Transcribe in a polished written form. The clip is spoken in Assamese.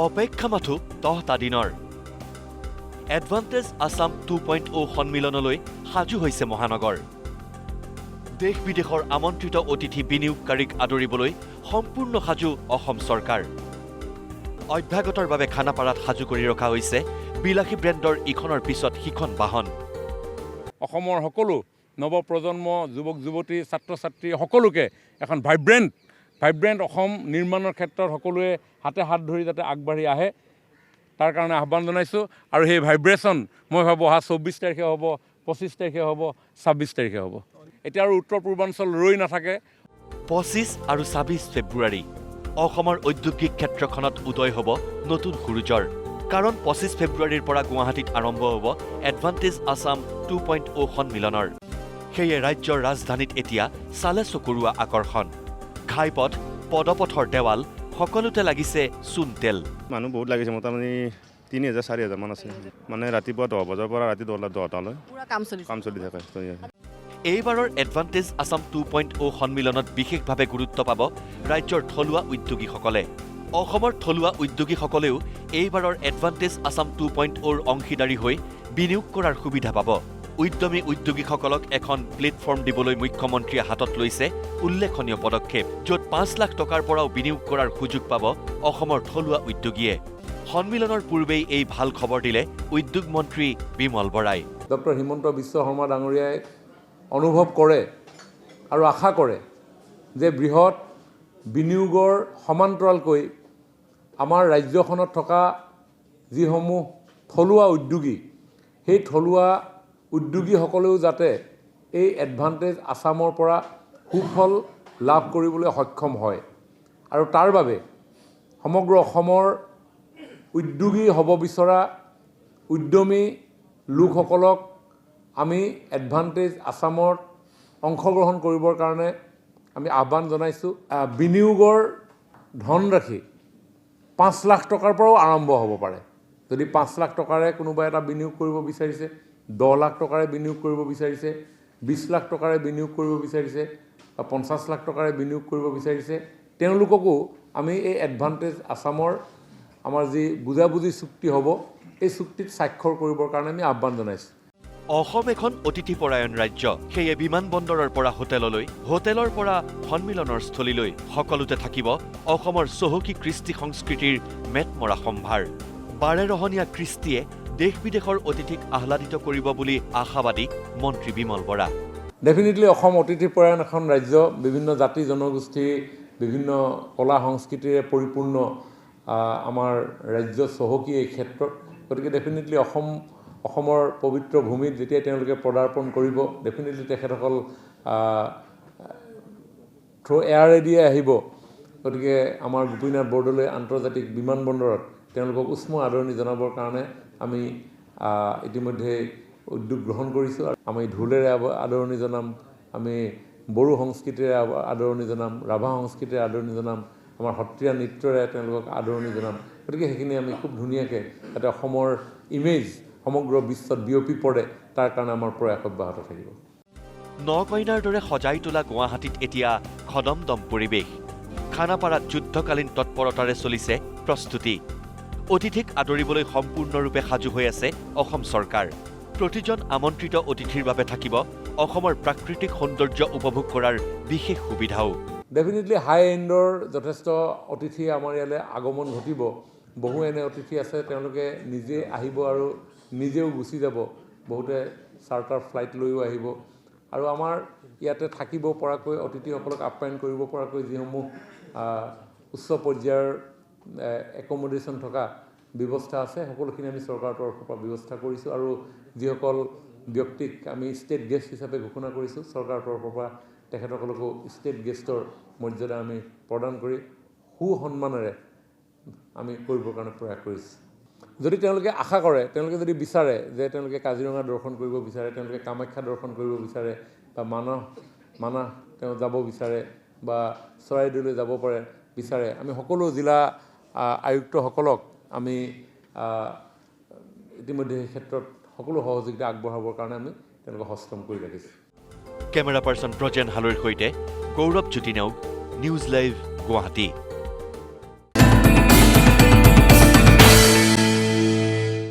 অপেক্ষা মাথো 10টা দিনৰ এডভান্টেজ আছাম 2.0 সন্মিলনলৈ সাজু হৈছে মহানগৰ দেশ বিদেশৰ আমন্ত্ৰিত অতিথি বিনিয়োগকাৰীক আদৰিবলৈ সম্পূৰ্ণ সাজু অসম চৰকাৰ অভ্যাগতৰ বাবে খানাপাৰাত সাজু কৰি ৰখা হৈছে বিলাসী ব্ৰেণ্ডৰ ইখনৰ পিছত সিখন বাহন অসমৰ সকলো নৱপ্ৰজন্ম যুৱক যুৱতী ছাত্ৰ ছাত্ৰী সকলোকে এখন ভাইব্ৰেণ্ট অসম নিৰ্মাণৰ ক্ষেত্ৰত সকলোৱে হাতে হাত ধৰি যাতে আগবাঢ়ি আহে তাৰ কাৰণে আহ্বান জনাইছোঁ আৰু সেই ভাইব্ৰেশ্যন মই ভাবোঁ অহা 24 তাৰিখে হ'ব 25 তাৰিখে হ'ব 26 তাৰিখে হ'ব এতিয়া আৰু উত্তৰ পূৰ্বাঞ্চল ৰৈ নাথাকে 25 আৰু 26 ফেব্ৰুৱাৰী অসমৰ ঔদ্যোগিক ক্ষেত্ৰখনত উদয় হ'ব নতুন সূৰুজৰ কাৰণ 25 ফেব্ৰুৱাৰীৰ পৰা গুৱাহাটীত আৰম্ভ হ'ব এডভান্টেজ আছাম 2.0 সন্মিলনৰ সেয়ে ৰাজ্যৰ ৰাজধানীত এতিয়া চালে চকুৰোৱা আকৰ্ষণ ঘাইপথ পদপথৰ দেৱাল সকলোতে লাগিছে চূণ তেল মানুহ বহুত লাগিছে মোটামুটি 3000-4000 মান আছে মানে ৰাতিপুৱা 10 বজাৰ পৰা ৰাতি 10টালৈ পুৰা কাম চলি থাকে এইবাৰৰ এডভান্টেজ আছাম 2.0 সন্মিলনত বিশেষভাৱে গুৰুত্ব পাব ৰাজ্যৰ থলুৱা উদ্যোগীসকলে অসমৰ থলুৱা উদ্যোগীসকলেও এইবাৰৰ এডভান্টেজ আছাম 2.0ৰ অংশীদাৰী হৈ বিনিয়োগ কৰাৰ সুবিধা পাব উদ্যমী উদ্যোগীসকলক এখন প্লেটফৰ্ম দিবলৈ মুখ্যমন্ত্ৰীয়ে হাতত লৈছে উল্লেখনীয় পদক্ষেপ য'ত 5 লাখ টকাৰ পৰাও বিনিয়োগ কৰাৰ সুযোগ পাব অসমৰ থলুৱা উদ্যোগীয়ে সন্মিলনৰ পূৰ্বেই এই ভাল খবৰ দিলে উদ্যোগ মন্ত্ৰী বিমল বৰাই ডক্টৰ হিমন্ত বিশ্ব শৰ্মা ডাঙৰীয়াই অনুভৱ কৰে আৰু আশা কৰে যে বৃহৎ বিনিয়োগৰ সমান্তৰালকৈ আমাৰ ৰাজ্যখনত থকা যিসমূহ থলুৱা উদ্যোগী সেই থলুৱা উদ্যোগীসকলেও যাতে এই এডভান্টেজ আছামৰ পৰা সুফল লাভ কৰিবলৈ সক্ষম হয় আৰু তাৰ বাবে সমগ্ৰ অসমৰ উদ্যোগী হ'ব বিচৰা উদ্যমী লোকসকলক আমি এডভান্টেজ আছামত অংশগ্ৰহণ কৰিবৰ কাৰণে আমি আহ্বান জনাইছোঁ বিনিয়োগৰ ধনৰাশি 5 লাখ টকাৰ পৰাও আৰম্ভ হ'ব পাৰে যদি 5 লাখ টকাৰে কোনোবা এটা বিনিয়োগ কৰিব বিচাৰিছে 10 লাখ টকাৰে বিনিয়োগ কৰিব বিচাৰিছে 20 লাখ টকাৰে বিনিয়োগ কৰিব বিচাৰিছে বা 50 লাখ টকাৰে বিনিয়োগ কৰিব বিচাৰিছে তেওঁলোককো আমি এই এডভান্টেজ আছামৰ আমাৰ যি বুজাবুজি চুক্তি হ'ব এই চুক্তিত স্বাক্ষৰ কৰিবৰ কাৰণে আমি আহ্বান জনাইছোঁ অসম এখন অতিথিপৰায়ণ ৰাজ্য সেয়ে বিমানবন্দৰৰ পৰা হোটেললৈ হোটেলৰ পৰা সন্মিলনৰ স্থলীলৈ সকলোতে থাকিব অসমৰ চহকী কৃষ্টি সংস্কৃতিৰ মেটমৰা সম্ভাৰ বাৰেৰহণীয়া কৃষ্টিয়ে দেশ বিদেশৰ অতিথিক আহ্লাদিত কৰিব বুলি আশাবাদী মন্ত্ৰী বিমল বৰা ডেফিনেটলি অসম অতিথিপৰায়ণ এখন ৰাজ্য বিভিন্ন জাতি জনগোষ্ঠী বিভিন্ন কলা সংস্কৃতিৰে পৰিপূৰ্ণ আমাৰ ৰাজ্য চহকী এই ক্ষেত্ৰত গতিকে ডেফিনেটলি অসমৰ পবিত্ৰ ভূমিত যেতিয়া তেওঁলোকে পদাৰ্পণ কৰিব ডেফিনেটলি তেখেতসকল থ্ৰু এয়াৰেদিয়ে আহিব গতিকে আমাৰ গোপীনাথ বৰদলৈ আন্তৰ্জাতিক বিমানবন্দৰত তেওঁলোকক উষ্ম আদৰণি জনাবৰ কাৰণে আমি ইতিমধ্যে উদ্যোগ গ্ৰহণ কৰিছোঁ আৰু আমি ঢোলেৰে আদৰণি জনাম আমি বড়ো সংস্কৃতিৰে আদৰণি জনাম ৰাভা সংস্কৃতিৰে আদৰণি জনাম আমাৰ সত্ৰীয়া নৃত্যৰে তেওঁলোকক আদৰণি জনাম গতিকে সেইখিনি আমি খুব ধুনীয়াকৈ যাতে অসমৰ ইমেজ সমগ্ৰ বিশ্বত বিয়পি পৰে তাৰ কাৰণে আমাৰ প্ৰয়াস অব্যাহত থাকিব নকইনাৰ দৰে সজাই তোলা গুৱাহাটীত এতিয়া খদমদম পৰিৱেশ খানাপাৰাত যুদ্ধকালীন তৎপৰতাৰে চলিছে প্ৰস্তুতি অতিথিক আদৰিবলৈ সম্পূৰ্ণৰূপে সাজু হৈ আছে অসম চৰকাৰ প্ৰতিজন আমন্ত্ৰিত অতিথিৰ বাবে থাকিব অসমৰ প্ৰাকৃতিক সৌন্দৰ্য উপভোগ কৰাৰ বিশেষ সুবিধাও ডেফিনেটলি হাই এণ্ডৰ যথেষ্ট অতিথি আমাৰ ইয়ালৈ আগমন ঘটিব বহু এনে অতিথি আছে তেওঁলোকে নিজে আহিব আৰু নিজেও গুচি যাব বহুতে চাৰ্টাৰ ফ্লাইট লৈও আহিব আৰু আমাৰ ইয়াতে থাকিব পৰাকৈ অতিথিসকলক আপ্যায়ন কৰিব পৰাকৈ যিসমূহ উচ্চ পৰ্যায়ৰ একমডেশ্যন থকা ব্যৱস্থা আছে সকলোখিনি আমি চৰকাৰৰ তৰফৰ পৰা ব্যৱস্থা কৰিছোঁ আৰু যিসকল ব্যক্তিক আমি ষ্টেট গেষ্ট হিচাপে ঘোষণা কৰিছোঁ চৰকাৰৰ তৰফৰ পৰা তেখেতসকলকো ষ্টেট গেষ্টৰ মৰ্যাদা আমি প্ৰদান কৰি সুসন্মানেৰে আমি কৰিবৰ কাৰণে প্ৰয়াস কৰিছোঁ যদি তেওঁলোকে আশা কৰে তেওঁলোকে যদি বিচাৰে যে তেওঁলোকে কাজিৰঙা দৰ্শন কৰিব বিচাৰে তেওঁলোকে কামাখ্যা দৰ্শন কৰিব বিচাৰে বা মানাহ তেওঁ যাব বিচাৰে বা চৰাইদেউলৈ যাব বিচাৰে আমি সকলো জিলা আয়ুক্তসকলক আমি ইতিমধ্যে এই ক্ষেত্ৰত সকলো সহযোগিতা আগবঢ়াবৰ কাৰণে আমি তেওঁলোকক সষ্টম কৰি ৰাখিছোঁ কেমেৰা পাৰ্চন প্ৰজেন হালৈৰ সৈতে গৌৰৱ জ্যোতি নেওগ নিউজ লাইভ গুৱাহাটী